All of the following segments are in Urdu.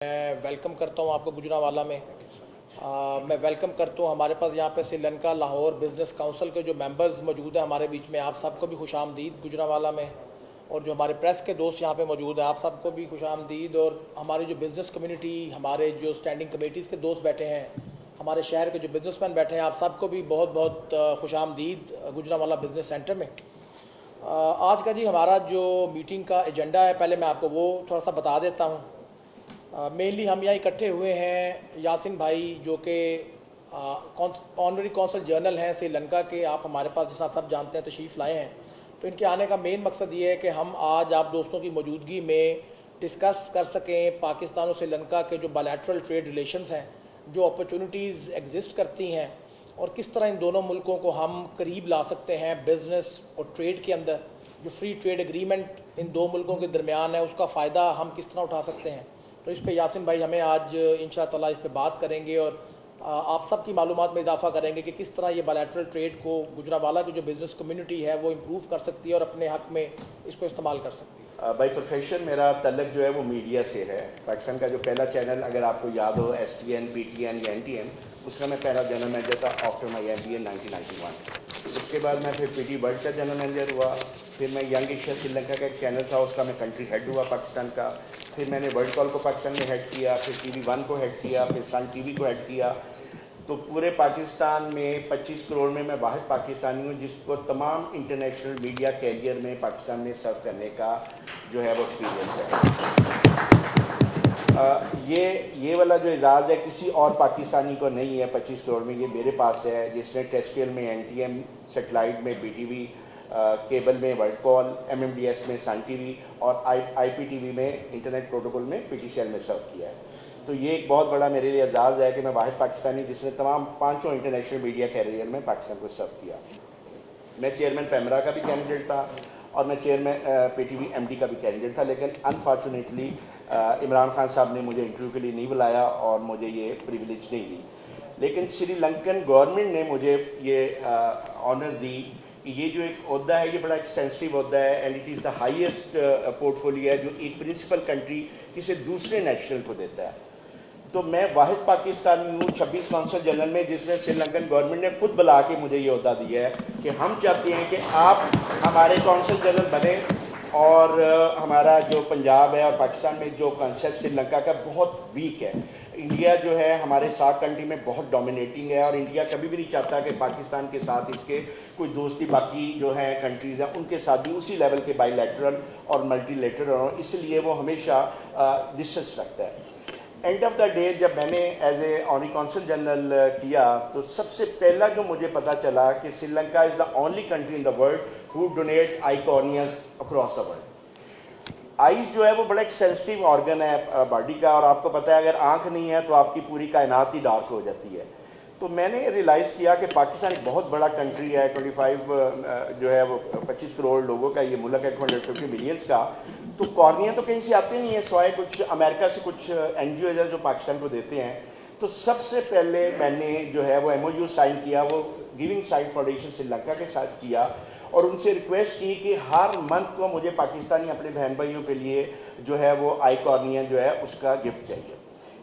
میں ویلکم کرتا ہوں آپ کو گجرانوالہ میں. میں ویلکم کرتا ہوں ہمارے پاس یہاں پہ سری لنکا لاہور بزنس کونسل کے جو ممبرز موجود ہیں ہمارے بیچ میں. آپ سب کو بھی خوش آمدید گجرانوالہ میں. اور جو ہمارے پریس کے دوست یہاں پہ موجود ہیں آپ سب کو بھی خوش آمدید. اور ہماری جو بزنس کمیونٹی, ہمارے جو اسٹینڈنگ کمیٹیز کے دوست بیٹھے ہیں, ہمارے شہر کے جو بزنس مین بیٹھے ہیں, آپ سب کو بھی بہت بہت خوش آمدید گجرانوالہ بزنس سینٹر میں. آج کا ہمارا جو میٹنگ کا ایجنڈا ہے, پہلے میں آپ کو وہ تھوڑا سا بتا دیتا ہوں. مینلی ہم یہاں اکٹھے ہوئے ہیں, یاسین بھائی جو کہ آنرری کونسل جنرل ہیں سری لنکا کے, آپ ہمارے پاس جس آپ سب جانتے ہیں تشریف لائے ہیں. تو ان کے آنے کا مین مقصد یہ ہے کہ ہم آج آپ دوستوں کی موجودگی میں ڈسکس کر سکیں پاکستان اور سری لنکا کے جو بائلیٹرل ٹریڈ ریلیشنز ہیں, جو اپرچونیٹیز ایگزسٹ کرتی ہیں, اور کس طرح ان دونوں ملکوں کو ہم قریب لا سکتے ہیں بزنس اور ٹریڈ کے اندر. جو فری ٹریڈ ایگریمنٹ ان دو ملکوں کے درمیان ہے اس کا فائدہ ہم کس طرح اٹھا سکتے ہیں. تو اس پہ یاسین بھائی ہمیں آج انشاءاللہ اس پہ بات کریں گے, اور آپ سب کی معلومات میں اضافہ کریں گے کہ کس طرح یہ بائلیٹرل ٹریڈ کو گجرانوالہ کی جو بزنس کمیونٹی ہے وہ امپروو کر سکتی ہے اور اپنے حق میں اس کو استعمال کر سکتی ہے. بائی پروفیشن میرا تعلق جو ہے وہ میڈیا سے ہے. پاکستان کا جو پہلا چینل اگر آپ کو یاد ہو STN, PTN یا NTN, اس کا میں پہلا جنرل مینیجر تھا آفٹر مائی MBA 1991. اس کے بعد میں پھر PT ورلڈ کا جنرل مینیجر ہوا. پھر میں ینگ ایشیا سری لنکا کا ایک چینل تھا, اس کا میں کنٹری ہیڈ ہوا پاکستان کا. پھر میں نے ورلڈ کال کو پاکستان میں ہیڈ کیا, پھر TV1 کو ہیڈ کیا, پھر سن TV کو ہیڈ کیا. تو پورے پاکستان میں 25 کروڑ میں واحد پاکستانی ہوں جس کو تمام انٹرنیشنل میڈیا کیریئر میں پاکستان میں سرو کرنے کا جو ہے وہ ایکسپیرینس ہے. یہ والا جو اعزاز ہے کسی اور پاکستانی کو نہیں ہے 25 کروڑ میں, یہ میرے پاس ہے, جس نے ٹیسٹریل میں NTM, سیٹلائٹ میں BTV, کیبل میں ورلڈ کال, MMDS میں سن TV اور IPTV میں انٹرنیٹ پروٹوکول میں PTCL میں سرو کیا ہے. تو یہ ایک بہت بڑا میرے لیے اعزاز ہے کہ میں واحد پاکستانی جس نے تمام 5 انٹرنیشنل میڈیا کیریئر میں پاکستان کو سرو کیا. میں چیئرمین پیمرا کا بھی کینڈیڈیٹ تھا اور میں چیئرمین PTV MD کا بھی کینڈیڈیٹ تھا, لیکن انفارچونیٹلی عمران خان صاحب نے مجھے انٹرویو کے لیے نہیں بلایا اور مجھے یہ پریویلیج نہیں دی. لیکن سری لنکن گورنمنٹ نے مجھے یہ آنر دی کہ یہ جو ایک عہدہ ہے یہ بڑا ایک سینسٹیو عہدہ ہے, and it is the highest port folio ہے جو ایک پرنسپل کنٹری کسی دوسرے نیشنل کو دیتا ہے. تو میں واحد پاکستانی ہوں 26 کونسل جنرل میں جس میں سری لنکن گورنمنٹ نے خود بلا کے مجھے یہ عہدہ دیا ہے کہ ہم چاہتے ہیں کہ آپ ہمارے کونسل جنرل بنیں. اور ہمارا جو پنجاب ہے اور پاکستان میں جو کانسیپٹ سری لنکا کا بہت ویک ہے. انڈیا جو ہے ہمارے ساتھ کنٹری میں بہت ڈومینیٹنگ ہے, اور انڈیا کبھی بھی نہیں چاہتا کہ پاکستان کے ساتھ اس کے کوئی دوستی باقی جو ہیں کنٹریز ہیں ان کے ساتھ بھی اسی لیول کے بائی لیٹرل اور ملٹی لیٹرل ہوں, اس لیے وہ ہمیشہ ڈسٹنس رکھتا ہے. اینڈ آف دا ڈے جب میں نے as a honorary consul general کیا تو سب سے پہلا جو مجھے پتا چلا کہ Sri Lanka is the only country in the world who donate eye corneas across the world. Eyes جو ہے وہ بڑا ایک سینسٹیو آرگن ہے باڈی کا, اور آپ کو پتہ ہے اگر آنکھ نہیں ہے تو آپ کی پوری کائنات ہی ڈارک ہو جاتی ہے. تو میں نے ریلائز کیا کہ پاکستان ایک بہت بڑا کنٹری ہے, 25 جو ہے وہ 25 کروڑ لوگوں کا یہ ملک ہے, 250 ملینس کا. تو کارنیا تو کہیں سے آتے نہیں ہیں سوائے کچھ امریکہ سے کچھ NGOز ہے جو پاکستان کو دیتے ہیں. تو سب سے پہلے میں نے جو ہے وہ MOU سائن کیا, وہ giving site foundation Sri Lanka کے ساتھ کیا, اور ان سے ریکویسٹ کی کہ ہر منتھ کو مجھے پاکستانی اپنے بہن بھائیوں کے لیے جو ہے وہ آئی کارنیا جو ہے اس کا گفٹ چاہیے,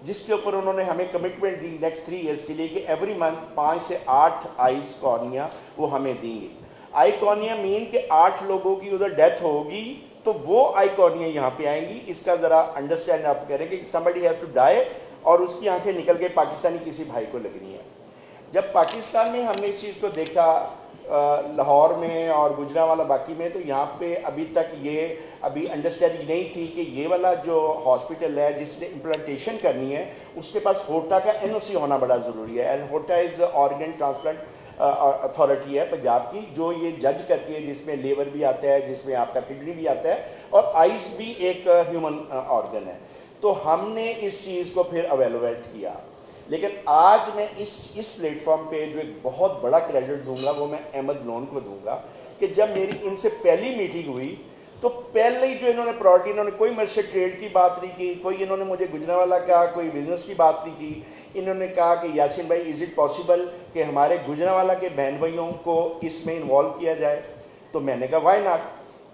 جس کے اوپر انہوں نے ہمیں کمٹمنٹ دی نیکسٹ 3 ایئرس کے لیے کہ ایوری منتھ 5 سے 8 آئیز کارنیا وہ ہمیں دیں گے. آئی کارنیا مین کہ 8 لوگوں کی ادھر ڈیتھ ہوگی تو وہ آئی کارنیا یہاں پہ آئیں گی. اس کا ذرا انڈرسٹینڈ آپ کریں کہ somebody has to die اور اس کی آنکھیں نکل کے پاکستانی کسی بھائی کو لگنی ہے. جب پاکستان میں ہم نے اس چیز کو دیکھا لاہور میں اور گجرانوالہ باقی میں, تو یہاں پہ ابھی تک یہ ابھی انڈرسٹینڈنگ نہیں تھی کہ یہ والا جو ہاسپٹل ہے جس نے امپلانٹیشن کرنی ہے اس کے پاس ہوٹا کا NOC ہونا بڑا ضروری ہے. And HOTA is organ transplant authority ہے پنجاب کی, جو یہ جج کرتی ہے, جس میں لیور بھی آتا ہے, جس میں آپ کا کڈنی بھی آتا ہے, اور آئز بھی ایک ہیومن آرگن ہے. تو ہم نے اس چیز کو پھر اویلویٹ کیا. لیکن آج میں اس پلیٹ فارم پہ جو ایک بہت بڑا کریڈٹ دوں گا وہ میں احمد لون کو دوں گا کہ جب میری ان سے پہلی میٹنگ ہوئی تو پہلے ہی جو انہوں نے پرائرٹی, انہوں نے کوئی میرے سے ٹریڈ کی بات نہیں کی, کوئی انہوں نے مجھے گجرانوالہ کا کوئی بزنس کی بات نہیں کی. انہوں نے کہا کہ یاسین بھائی از اٹ پاسبل کہ ہمارے گجرانوالہ کے بہن بھائیوں کو اس میں انوالو کیا جائے. تو میں نے کہا وائی ناٹ.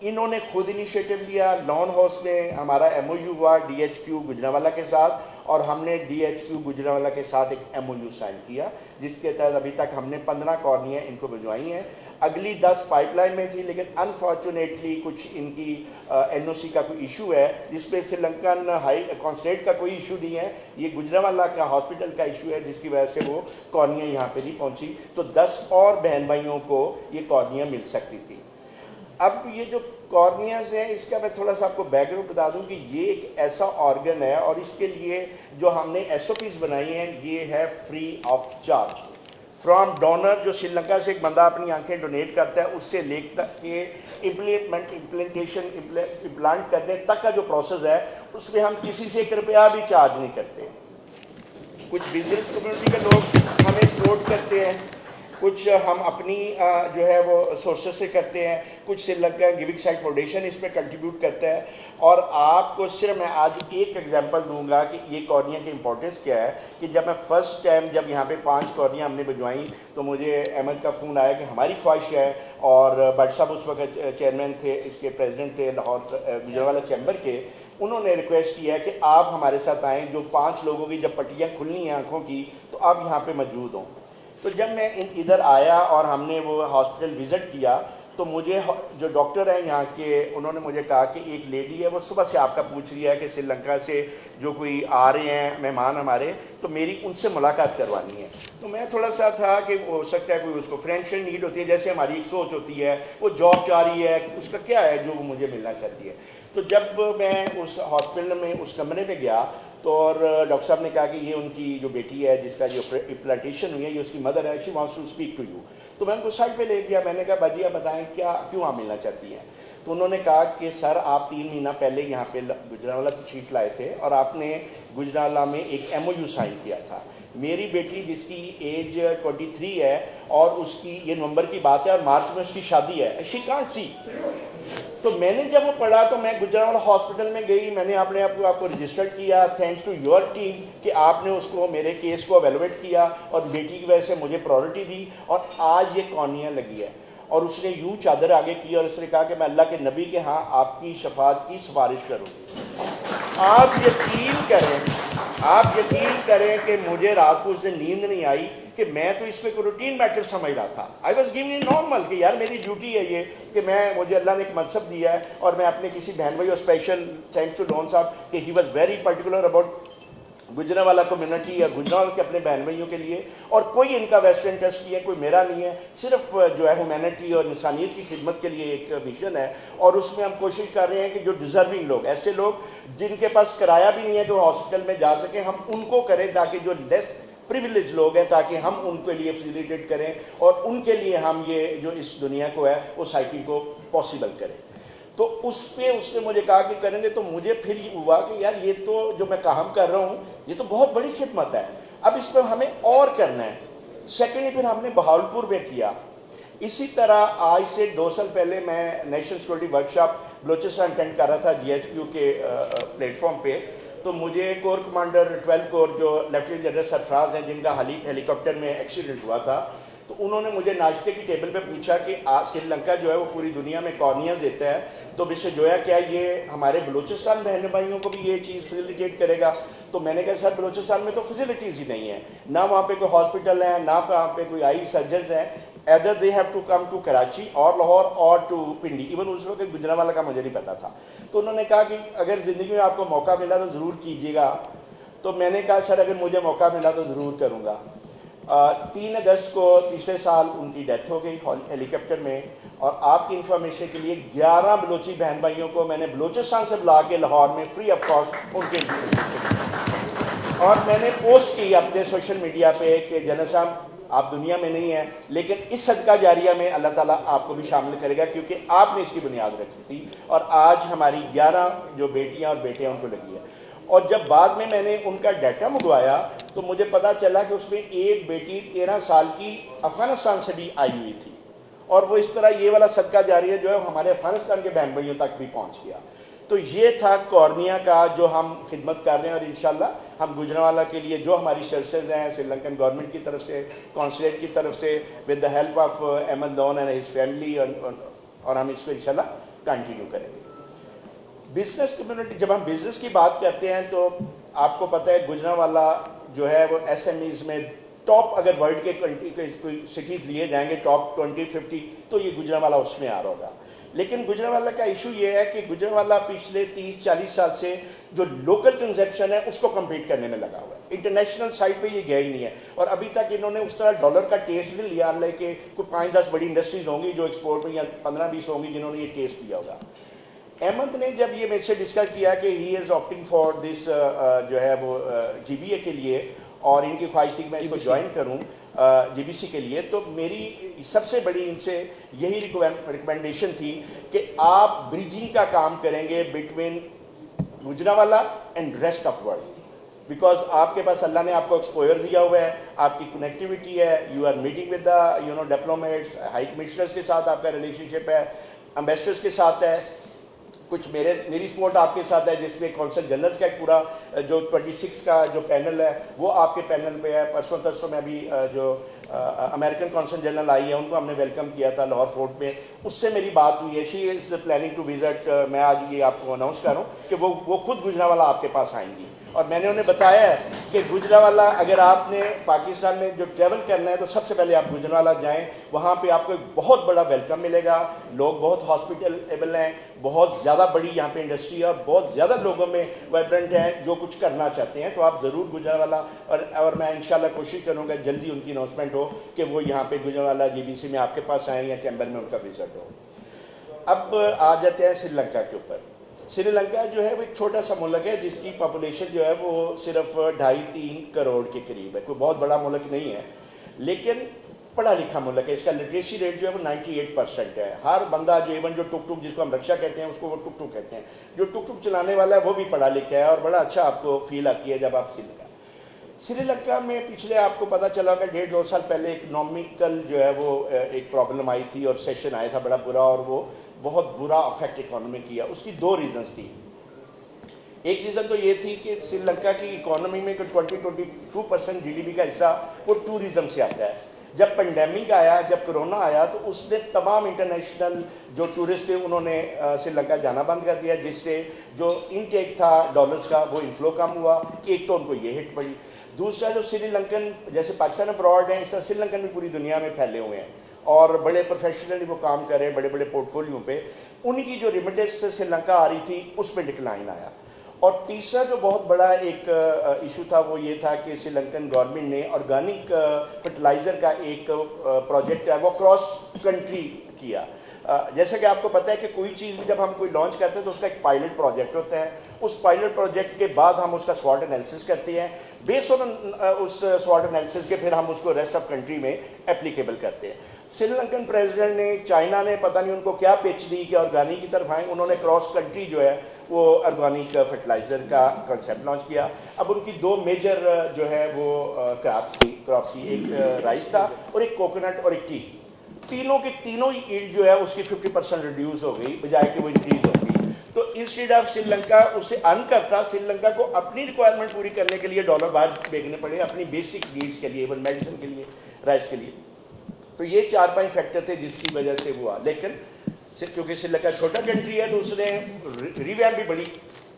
انہوں نے خود انیشیٹو لیا. لان ہاؤس میں ہمارا MOU ہوا DHQ گجرانوالہ کے ساتھ, اور ہم نے DHQ گجرانوالہ کے ساتھ ایک MOU سائن کیا جس کے تحت ابھی تک ہم نے 15 کارنیاں ان کو بھجوائی ہیں. اگلی 10 پائپ لائن میں تھی, لیکن انفارچونیٹلی کچھ ان کی NOC کا کوئی ایشو ہے, جس پہ سری لنکن ہائی کانسلیٹ کا کوئی ایشو نہیں ہے, یہ گجرانوالہ کا ہاسپٹل کا ایشو ہے, جس کی وجہ سے وہ کارنیاں یہاں پہ نہیں پہنچی. تو 10 اور بہن بھائیوں کو یہ کارنیاں مل سکتی تھی. اب یہ جو کارنیاز ہیں, اس کا میں تھوڑا سا آپ کو بیک گراؤنڈ بتا دوں کہ یہ ایک ایسا آرگن ہے, اور اس کے لیے جو ہم نے SOPs بنائی ہیں یہ ہے free of charge from donor. جو سری لنکا سے ایک بندہ اپنی آنکھیں ڈونیٹ کرتا ہے, اس سے لے تک کہ امپلانٹ کرنے تک کا جو پروسیس ہے, اس میں ہم کسی سے 1 روپیہ بھی چارج نہیں کرتے. کچھ بزنس کمیونٹی کے لوگ ہمیں سپورٹ کرتے ہیں, کچھ ہم اپنی جو ہے وہ سورسز سے کرتے ہیں, کچھ Sri Lanka giving site foundation اس میں کنٹریبیوٹ کرتا ہے. اور آپ کو صرف میں آج ایک ایگزامپل دوں گا کہ یہ کارنیا کی امپورٹنس کیا ہے. کہ جب میں فرسٹ ٹائم جب یہاں پہ 5 کارنیاں ہم نے بھجوائیں, تو مجھے احمد کا فون آیا کہ ہماری خواہش ہے, اور بٹ صاحب اس وقت چیئرمین تھے, اس کے پریزیڈنٹ تھے لاہور گجرانوالہ چیمبر کے, انہوں نے ریکویسٹ کیا کہ آپ ہمارے ساتھ آئیں, جو 5 لوگوں کی جب پٹیاں کھلنی ہیں آنکھوں کی, تو آپ یہاں پہ موجود ہوں. تو جب میں ادھر آیا اور ہم نے وہ ہاسپٹل وزٹ کیا, تو مجھے جو ڈاکٹر ہیں یہاں کے, انہوں نے مجھے کہا کہ ایک لیڈی ہے, وہ صبح سے آپ کا پوچھ رہی ہے کہ سری لنکا سے جو کوئی آ رہے ہیں مہمان ہمارے, تو میری ان سے ملاقات کروانی ہے. تو میں تھوڑا سا تھا کہ ہو سکتا ہے کوئی اس کو فائنینشیل نیڈ ہوتی ہے, جیسے ہماری ایک سوچ ہوتی ہے, وہ جاب چاہ رہی ہے, اس کا کیا ہے جو وہ مجھے ملنا چاہتی ہے. تو جب میں اس ہاسپٹل میں اس کمرے میں گیا, تو اور ڈاکٹر صاحب نے کہا کہ یہ ان کی جو بیٹی ہے جس کا جو امپلانٹیشن ہوئی ہے, یہ اس کی مدر ہے, she wants to speak to you. تو میں ان کو سائڈ پہ لے گیا, میں نے کہا باجی آپ بتائیں کیوں آپ ملنا چاہتی ہیں. تو انہوں نے کہا کہ سر آپ 3 مہینہ پہلے یہاں پہ گجرانوالہ تشریف لائے تھے, اور آپ نے گجرانوالہ میں ایک MOU سائن کیا تھا. میری بیٹی جس کی ایج 23 ہے, اور اس کی یہ نومبر کی بات ہے, اور مارچ میں اس کی شادی ہے, شی کانٹ سی. تو میں نے جب وہ پڑھا, تو میں گجرانوالہ ہاسپٹل میں گئی, میں نے اپنے آپ کو رجسٹر کیا, تھینکس ٹو یور ٹیم کہ آپ نے اس کو میرے کیس کو ایویلویٹ کیا, اور بیٹی کی وجہ سے مجھے پرائورٹی دی, اور آج یہ کارنیا لگی ہے. اور اس نے یوں چادر آگے کی, اور اس نے کہا کہ میں اللہ کے نبی کے ہاں آپ کی شفاعت کی سفارش کروں گی. آپ یقین کریں کہ مجھے رات کو اس دن نیند نہیں آئی, کہ میں تو اس میں کوئی روٹین میٹر سمجھ رہا تھا. آئی واز گیونگ نارمل کہ یار میری ڈیوٹی ہے یہ, کہ مجھے اللہ نے ایک منصب دیا ہے, اور میں اپنے کسی بہن بھائی, اور اسپیشل تھینکس ٹو ڈون صاحب کہ he was very particular about Gujranwala community یا گجرانوالہ کے اپنے بہن بھائیوں کے لیے. اور کوئی ان کا ویسٹ انٹرسٹ نہیں ہے, کوئی میرا نہیں ہے, صرف جو ہے ہیومینٹی اور انسانیت کی خدمت کے لیے ایک مشن ہے. اور اس میں ہم کوشش کر رہے ہیں کہ جو ڈیزرونگ لوگ, ایسے لوگ جن کے پاس کرایہ بھی نہیں ہے کہ وہ ہاسپٹل میں جا سکیں, ہم ان کو کریں, تاکہ جو لیس پریویلیج لوگ ہیں, تاکہ ہم ان کے لیے فیسیلیٹیٹ کریں, اور ان کے لیے ہم یہ جو اس دنیا کو ہے وہ سائیکل کو پاسبل کریں. تو اس نے مجھے کہا کہ کریں گے. تو مجھے پھر یہ ہوا کہ یار یہ تو جو میں کام کر رہا ہوں یہ تو بہت بڑی خدمت ہے, اب اس میں ہمیں اور کرنا ہے. سیکنڈلی پھر ہم نے بہاولپور میں کیا. اسی طرح آج سے 2 سال پہلے میں national security workshop Balochistan attend کر رہا تھا GHQ کے پلیٹ فارم پہ. تو مجھے کور کمانڈر 12 کور جو لیفٹیننٹ جنرل سرفراز ہیں, جن کا ہیلی کاپٹر میں ایکسیڈنٹ ہوا تھا, تو انہوں نے مجھے ناشتے کی ٹیبل پہ پوچھا کہ سری لنکا جو ہے وہ پوری دنیا میں کارنیاز دیتا ہے, تو مسٹر جویا کیا یہ ہمارے بلوچستان بہن بھائیوں کو بھی یہ چیز فیسیلیٹیٹ کرے گا. تو میں نے کہا سر بلوچستان میں تو فیسیلیٹیز ہی نہیں ہیں, نہ وہاں پہ کوئی ہاسپٹل ہے, نہ وہاں پہ کوئی آئی سرجنز ہیں. Either they have to come to Karachi اور لاہور اور ٹو پنڈی. ایون اس وقت گجرانوالہ کا مجھے نہیں پتا تھا. تو انہوں نے کہا کہ اگر زندگی میں آپ کو موقع ملا تو ضرور کیجیے گا. تو میں نے کہا سر اگر مجھے موقع ملا تو ضرور کروں گا. 3 اگست کو پچھلے سال ان کی ڈیتھ ہو گئی ہیلی کاپٹر میں. اور آپ کی انفارمیشن کے لیے 11 بلوچی بہن بھائیوں کو میں نے بلوچستان سے بلا کے لاہور میں فری آف کاسٹ ان کے اور میں نے پوسٹ کی اپنے سوشل میڈیا پہ کہ جنرل صاحب آپ دنیا میں نہیں ہیں, لیکن اس صدقہ جاریہ میں اللہ تعالیٰ آپ کو بھی شامل کرے گا, کیونکہ آپ نے اس کی بنیاد رکھی تھی. اور آج ہماری 11 جو بیٹیاں اور بیٹے ہیں ان کو لگی ہے. اور جب بعد میں نے ان کا ڈیٹا منگوایا تو مجھے پتا چلا کہ اس میں ایک بیٹی 13 سال کی افغانستان سے بھی آئی ہوئی تھی. اور وہ اس طرح یہ والا صدقہ جاریہ جو ہے ہمارے افغانستان کے بہن بھائیوں تک بھی پہنچ گیا. تو یہ تھا کارنیا کا جو ہم خدمت کر رہے ہیں. اور انشاءاللہ ہم گجرانوالہ کے لیے جو ہماری سرسز ہیں سری لنکن گورنمنٹ کی طرف سے, کانسلیٹ کی طرف سے, with the help of Ahmad Lone and his family, اور ہم اس کو انشاءاللہ کنٹینیو کریں گے. بزنس کمیونٹی, جب ہم بزنس کی بات کرتے ہیں تو آپ کو پتہ ہے گجرانوالہ جو ہے وہ ایس ایم ایز میں ٹاپ, اگر ورلڈ کے کوئی سٹیز لیے جائیں گے ٹاپ 20-50 تو یہ گجرانوالہ اس میں آ رہا ہوگا. لیکن گجرانوالہ کا ایشو یہ ہے کہ گجرانوالہ پچھلے 30-40 سال سے جو لوکل کنزپشن ہے اس کو کمپیٹ کرنے میں لگا ہوا ہے, انٹرنیشنل سائٹ پہ یہ گیا ہی نہیں ہے. اور ابھی تک انہوں نے اس طرح ڈالر کا ٹیسٹ نہیں لیا, اللہ کہ کوئی 5-10 بڑی انڈسٹریز ہوں گی جو ایکسپورٹ میں, یا 15-20 ہوں گی جنہوں نے یہ ٹیسٹ لیا ہوگا. احمد نے جب یہ میرے سے ڈسکس کیا کہ ہی از آپٹنگ فار دس جو ہے وہ جی بی اے کے لیے, اور ان کی خواہش تھی کہ میں اس کو جوائن کروں جی بی سی کے لیے, تو میری سب سے بڑی ان سے یہی ریکمنڈیشن تھی کہ آپ بریجنگ کا کام کریں گے between Gujranwala and rest of world, because آپ کے پاس اللہ نے آپ کو ایکسپوئر دیا ہوا ہے, آپ کی کنیکٹیوٹی ہے, you are meeting with the diplomats, high commissioners کے ساتھ آپ کا ریلیشن شپ ہے, امبیسڈرز کے ساتھ ہے, کچھ میری سپورٹ آپ کے ساتھ ہے, جس میں کونسل جنرلز کا ایک پورا جو 26 کا جو پینل ہے وہ آپ کے پینل پہ ہے. پرسوں ترسوں میں ابھی جو امریکن کونسل جنرل آئی ہے ان کو ہم نے ویلکم کیا تھا لاہور فورٹ میں, اس سے میری بات ہوئی ہے. شی از پلاننگ ٹو وزٹ, میں آج یہ آپ کو اناؤنس کر رہا ہوں کہ وہ خود گجرانوالہ آپ کے پاس آئیں گی. اور میں نے انہیں بتایا ہے کہ گجرانوالہ اگر آپ نے پاکستان میں جو ٹریول کرنا ہے تو سب سے پہلے آپ گجرانوالہ جائیں, وہاں پہ آپ کو ایک بہت بڑا ویلکم ملے گا, لوگ بہت ہاسپٹیبل ہیں, بہت زیادہ بڑی یہاں پہ انڈسٹری ہے اور بہت زیادہ لوگوں میں وائبرنٹ ہیں جو کچھ کرنا چاہتے ہیں. تو آپ ضرور گجرانوالہ, اور میں انشاءاللہ کوشش کروں گا جلدی ان کی اناؤنسمنٹ ہو کہ وہ یہاں پہ گجرانوالہ جی بی سی میں آپ کے پاس آئیں یا چیمبر میں ان کا وزٹ ہو. اب آ جاتے ہیں سری لنکا کے اوپر. سری لنکا جو ہے وہ ایک چھوٹا سا ملک ہے جس کی پاپولیشن جو ہے وہ صرف 2.5-3 کروڑ کے قریب ہے, کوئی بہت بڑا ملک نہیں ہے, لیکن پڑھا لکھا ملک ہے. اس کا لٹریسی ریٹ جو ہے وہ 98% ہے. ہر بندہ جو ایون جو ٹک ٹک جس کو ہم رکشا کہتے ہیں اس کو وہ ٹک ٹک کہتے ہیں, جو ٹک ٹک چلانے والا ہے وہ بھی پڑھا لکھا ہے, اور بڑا اچھا آپ کو فیل آتی ہے جب آپ سری لنکا میں پچھلے آپ کو پتہ چلا کہ 1.5-2 سال پہلے اکنامیکل جو ہے وہ ایک پرابلم آئی تھی اور سیشن آیا تھا بڑا برا, اور وہ بہت برا افیکٹ اکانومی کیا. اس کی 2 ریزنز تھی. ایک ریزن تو یہ تھی کہ سری لنکا کی اکانومی میں 20-22% جی ڈی پی کا حصہ وہ ٹورزم سے آتا ہے. جب پینڈیمک آیا, جب کرونا آیا, تو اس نے تمام انٹرنیشنل جو ٹورسٹ تھے انہوں نے سری لنکا جانا بند کر دیا, جس سے جو انٹیک تھا ڈالرز کا وہ انفلو کم ہوا. ایک تو ان کو یہ ہٹ پڑی. دوسرا جو سری لنکن جیسے پاکستان ابراڈ ہیں, اس طرح سری لنکن بھی پوری دنیا میں پھیلے ہوئے ہیں اور بڑے پروفیشنلی وہ کام کر رہے ہیں بڑے بڑے پورٹ فولیو پہ. ان کی جو ریمیٹنس سے سری لنکا آ رہی تھی اس میں ڈکلائن آیا. اور تیسرا جو بہت بڑا ایک ایشو تھا وہ یہ تھا کہ سری لنکن گورنمنٹ نے آرگینک فرٹیلائزر کا ایک پروجیکٹ ہے وہ کراس کنٹری کیا. جیسا کہ آپ کو پتہ ہے کہ کوئی چیز بھی جب ہم کوئی لانچ کرتے ہیں تو اس کا ایک پائلٹ پروجیکٹ ہوتا ہے. اس پائلٹ پروجیکٹ کے بعد ہم اس کا سوٹ انالیسس کرتے ہیں, بیس آن اس سوٹ انالیسس کے پھر ہم اس کو ریسٹ آف کنٹری میں اپلیکیبل کرتے ہیں. سری لنکن پریزیڈنٹ نے, چائنا نے پتہ نہیں ان کو کیا پچ دی کہ آرگینک کی طرف آئیں, انہوں نے کراس کنٹری جو ہے وہ آرگینک فرٹیلائزر کا کنسیپٹ لانچ کیا. اب ان کی 2 میجر جو ہے وہ کراپس تھی, ایک رائس تھا اور ایک کوکونٹ اور ایک ٹی. تینوں کی تینوں ہی ایلڈ جو ہے اس کی 50% ریڈیوس ہو گئی بجائے کہ وہ انکریز ہوگی. تو انسٹیڈ آف سری لنکا اسے ان کرتا, سری لنکا کو اپنی ریکوائرمنٹ پوری کرنے کے لیے ڈالر باہر بھیجنے پڑے اپنی بیسک نیڈس کے لیے, ایون میڈیسن کے لیے, رائس کے لیے. تو یہ 4-5 فیکٹر تھے جس کی وجہ سے ہوا. لیکن کیونکہ سری لنکا چھوٹا کنٹری ہے تو اس نے ریویمپ بھی بڑی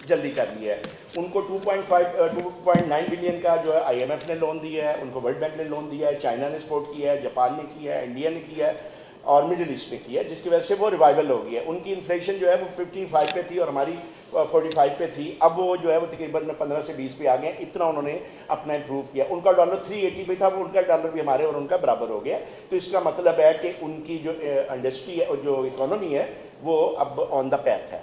جلدی کر لی ہے. ان کو 2.9 بلین کا جو ہے آئی ایم ایف نے لون دیا ہے, ان کو ورلڈ بینک نے لون دیا ہے, چائنا نے سپورٹ کیا ہے, جاپان نے کیا ہے, انڈیا نے کیا ہے اور مڈل ایسٹ نے کیا ہے, جس کی وجہ سے وہ ریوائول ہو گیا ہے. ان کی انفلیشن جو ہے وہ 55 پہ تھی اور ہماری 45 پہ تھی. اب وہ جو ہے وہ تقریباً 15 سے 20 پہ آ گئے. اتنا انہوں نے اپنا امپروو کیا. ان کا ڈالر 380 پہ تھا, وہ ان کا ڈالر بھی ہمارے اور ان کا برابر ہو گیا. تو اس کا مطلب ہے کہ ان کی جو انڈسٹری ہے اور جو اکانومی ہے وہ اب آن دا پیتھ ہے.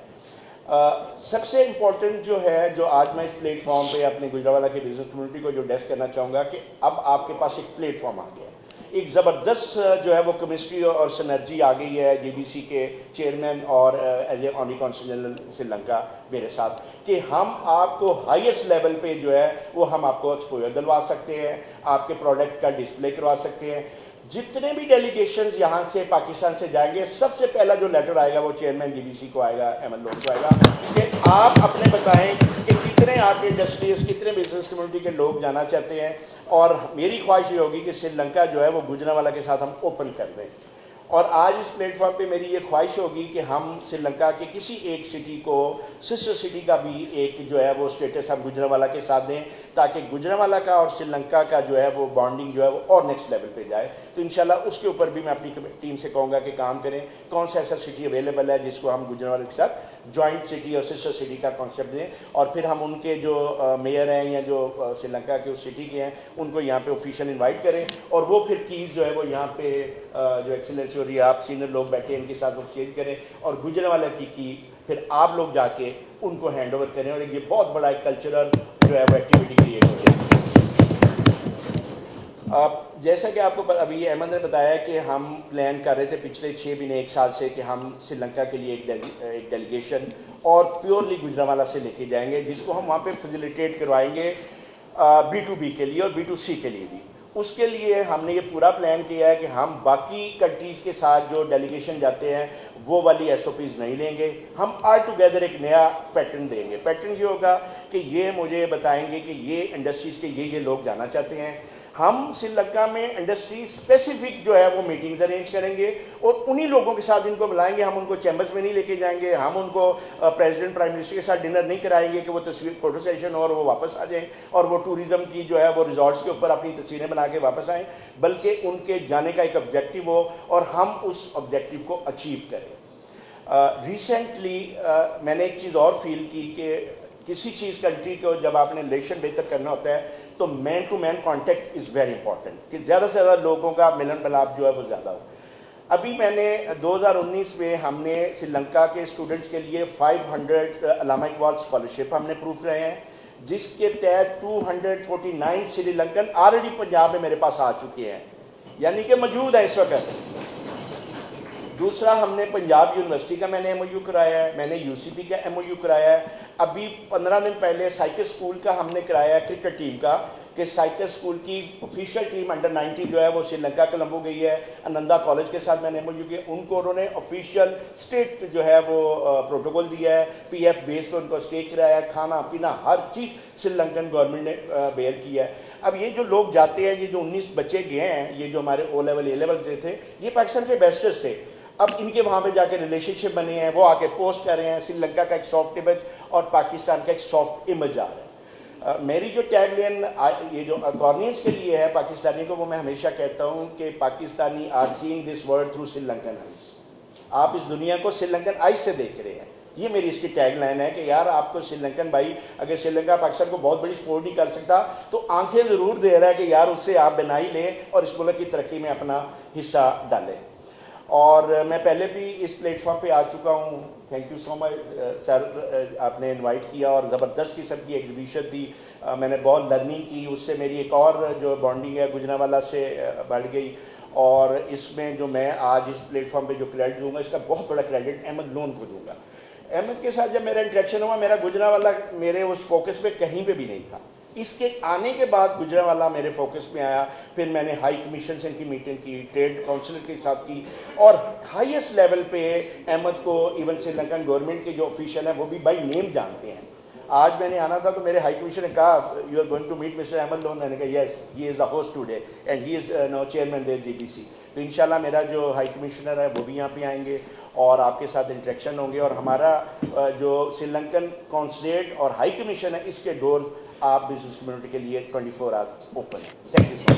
سب سے امپورٹنٹ جو ہے, جو آج میں اس پلیٹ فارم پہ اپنے گجرانوالہ کے بزنس کمیونٹی کو جو ڈیسک کرنا چاہوں گا کہ اب آپ کے پاس ایک پلیٹ فارم آ گیا ہے, ایک زبردست جو ہے وہ کیمسٹری اور سنرجی آ گئی ہے جی بی سی کے چیئرمین اور as a honorary consul general Sri Lanka میرے ساتھ, کہ ہم آپ کو ہائیسٹ لیول پہ جو ہے وہ ہم آپ کو ایکسپوجر دلوا سکتے ہیں, آپ کے پروڈکٹ کا ڈسپلے کروا سکتے ہیں. جتنے بھی ڈیلیگیشنز یہاں سے پاکستان سے جائیں گے, سب سے پہلا جو لیٹر آئے گا وہ چیئرمین جی بی سی کو آئے گا, احمد لون کو آئے گا, کہ آپ اپنے بتائیں کہ کتنے آپ کے انڈسٹریز, کتنے بزنس کمیونٹی کے لوگ جانا چاہتے ہیں. اور میری خواہش یہ ہوگی کہ سری لنکا جو ہے وہ گجرانوالہ کے ساتھ ہم اوپن کر دیں. اور آج اس پلیٹ فارم پہ میری یہ خواہش ہوگی کہ ہم سری لنکا کے کسی ایک سٹی کو سسٹر سٹی کا بھی ایک جو ہے وہ اسٹیٹس ہم گجرانوالہ کے ساتھ دیں، تاکہ گجرانوالہ کا اور سری لنکا کا جو ہے وہ بانڈنگ جو ہے وہ اور نیکسٹ لیول پہ جائے. تو انشاءاللہ اس کے اوپر بھی میں اپنی ٹیم سے کہوں گا کہ کام کریں. کون سا ایسا سٹی اویلیبل ہے جس کو ہم گجرانوالہ کے ساتھ جوائنٹ سٹی اور سسٹر سٹی کا کانسیپٹ دیں، اور پھر ہم ان کے جو میئر ہیں یا جو سری لنکا کے اس سٹی کے ہیں ان کو یہاں پہ آفیشیل انوائٹ کریں، اور وہ پھر کیز جو ہے وہ یہاں پہ جو ایکسلنسی ہو رہی ہے آپ سینئر لوگ بیٹھے ان کے ساتھ وہ چینج کریں، اور گجرانوالہ کی پھر آپ لوگ جا کے ان کو ہینڈ اوور کریں، اور یہ بہت بڑا ایک کلچرل جو ہے وہ ایکٹیویٹی کریٹ ہو جائے. جیسا کہ آپ کو ابھی احمد نے بتایا کہ ہم پلان کر رہے تھے پچھلے 6 مہینے 1 سال سے کہ ہم سری لنکا کے لیے ایک ڈیلیگیشن اور پیورلی گجرانوالہ سے لے کے جائیں گے، جس کو ہم وہاں پہ فیسیلیٹیٹ کروائیں گے B2B کے لیے اور B2C کے لیے بھی. اس کے لیے ہم نے یہ پورا پلان کیا ہے کہ ہم باقی کنٹریز کے ساتھ جو ڈیلیگیشن جاتے ہیں وہ والی SOPs نہیں لیں گے. ہم آل ٹوگیدر ایک نیا پیٹرن دیں گے. پیٹرن یہ ہوگا کہ یہ مجھے بتائیں گے کہ یہ انڈسٹریز کے یہ لوگ جانا چاہتے ہیں. ہم سری لنکا میں انڈسٹری اسپیسیفک جو ہے وہ میٹنگز ارینج کریں گے اور انہی لوگوں کے ساتھ ان کو بلائیں گے. ہم ان کو چیمبرز میں نہیں لے کے جائیں گے, ہم ان کو پریزیڈنٹ پرائم منسٹر کے ساتھ ڈنر نہیں کرائیں گے کہ وہ تصویر فوٹو سیشن اور وہ واپس آ جائیں اور وہ ٹوریزم کی جو ہے وہ ریزورٹس کے اوپر اپنی تصویریں بنا کے واپس آئیں, بلکہ ان کے جانے کا ایک آبجیکٹیو ہو اور ہم اس آبجیکٹیو کو اچیو کریں. ریسنٹلی میں نے ایک چیز اور فیل کی کہ کسی چیز کنٹری کو جب آپ نے ریلیشن بہتر کرنا ہوتا ہے تو man to man contact is very important, کہ زیادہ سے زیادہ لوگوں کا ملن ملاپ جو ہے وہ زیادہ ہو. ابھی میں نے 2019 میں ہم نے سری لنکا کے اسٹوڈنٹس کے لیے 500 علامہ اقبال اسکالرشپ ہم نے پروف کرے ہیں, جس کے تحت 249 سری لنکن آلریڈی پنجاب میں میرے پاس آ چکے ہیں, یعنی کہ موجود ہیں اس وقت. دوسرا ہم نے پنجاب یونیورسٹی کا میں نے MOU کرایا ہے, میں نے UCP کا MOU کرایا ہے. ابھی 15 دن پہلے سائیکس اسکول کا ہم نے کرایا ہے کرکٹ ٹیم کا, کہ سائیکس اسکول کی آفیشیل ٹیم انڈر 19 جو ہے وہ سری لنکا کولمبو گئی ہے. انندا کالج کے ساتھ میں نے MOU کیا, ان کو انہوں نے آفیشیل اسٹیٹ جو ہے وہ پروٹوکول دیا ہے, PF بیس پہ ان کو اسٹے کرایا ہے, کھانا پینا ہر چیز سری لنکن گورنمنٹ نے بیئر کیا ہے. اب یہ جو لوگ جاتے ہیں, یہ جو 19 بچے گئے ہیں, یہ جو ہمارے O لیول A لیول سے تھے, یہ پاکستان کے بیسٹرز تھے. اب ان کے وہاں پہ جا کے ریلیشن شپ بنے ہیں, وہ آ کے پوسٹ کر رہے ہیں, سری لنکا کا ایک سافٹ امیج اور پاکستان کا ایک سافٹ امیج آ رہا ہے. میری جو ٹیگ لائن یہ جو کارنیز کے لیے ہے پاکستانی کو, وہ میں ہمیشہ کہتا ہوں کہ Pakistani are seeing this world through Sri Lankan eyes. آپ اس دنیا کو سری لنکن آئیز سے دیکھ رہے ہیں. یہ میری اس کی ٹیگ لائن ہے کہ یار آپ کو سری لنکن بھائی, اگر سری لنکا پاکستان کو بہت بڑی سپورٹ نہیں کر سکتا تو آنکھیں ضرور دے رہا ہے کہ یار اس سے آپ بنائی لیں اور اس ملک کی ترقی میں اپنا حصہ ڈالیں. اور میں پہلے بھی اس پلیٹ فارم پہ آ چکا ہوں. تھینک یو سو مچ سر, آپ نے انوائٹ کیا اور زبردست قسم کی ایگزیبیشن تھی. میں نے بہت لرننگ کی, اس سے میری ایک اور جو بانڈنگ ہے گجرانوالہ سے بڑھ گئی. اور اس میں جو میں آج اس پلیٹ فارم پہ جو کریڈٹ دوں گا, اس کا بہت بڑا کریڈٹ احمد لون کو دوں گا. احمد کے ساتھ جب میرا انٹریکشن ہوا, میرا گجرانوالہ میرے اس فوکس پہ کہیں پہ بھی نہیں تھا. اس کے آنے کے بعد گجرانوالہ میرے فوکس میں آیا. پھر میں نے ہائی کمیشن سے ان کی میٹنگ کی, ٹریڈ کاؤنسلر کے ساتھ کی, اور ہائیسٹ لیول پہ احمد کو ایون سری لنکن گورنمنٹ کے جو آفیشیل ہیں وہ بھی بائی نیم جانتے ہیں. آج میں نے آنا تھا تو میرے ہائی کمیشن نے کہا you are going to meet mister Ahmed Lone. میں نے کہا yes, he is a host today and he is now chairman there GBC. تو انشاءاللہ میرا جو ہائی کمشنر ہے وہ بھی یہاں پہ آئیں گے اور آپ کے ساتھ انٹریکشن ہوں گے. اور ہمارا جو سری لنکن کانسولیٹ اور ہائی کمیشن ہے, اس کے ڈورز آپ بزنس کمیونٹی کے لیے 24 آورز اوپن ہیں. Thank you so much.